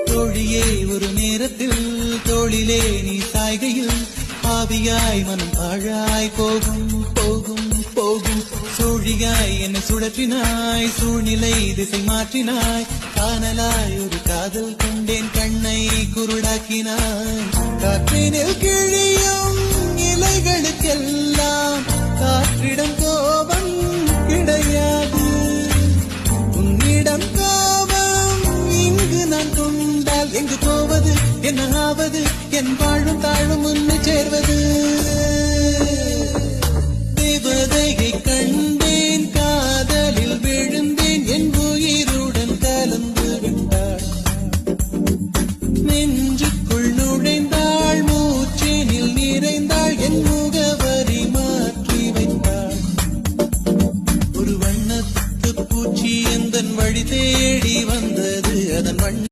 தோழியே ஒரு நேரத்தில் தோளிலே நீ சாய்கையில் ஆவியாய் மனம் பாழாய் போகும் போகும் போகும். சூழியாய் என்னை சுழற்றினாய், சூழ்நிலை திசை மாற்றினாய், காணலாய் ஒரு காதல் கொண்டேன், கண்ணை குருடாக்கினாய். காற்றினில் கிழியும் இலைகளுக்கெல்லாம் காற்றிடம் கோபம் கிடையாது. உன்னிடம் கோபம் இங்கு நான் கொண்டால் எங்கு போவது, என்ன ஆவது, என் வாழும் தாழும் முன்னு சேர்வது.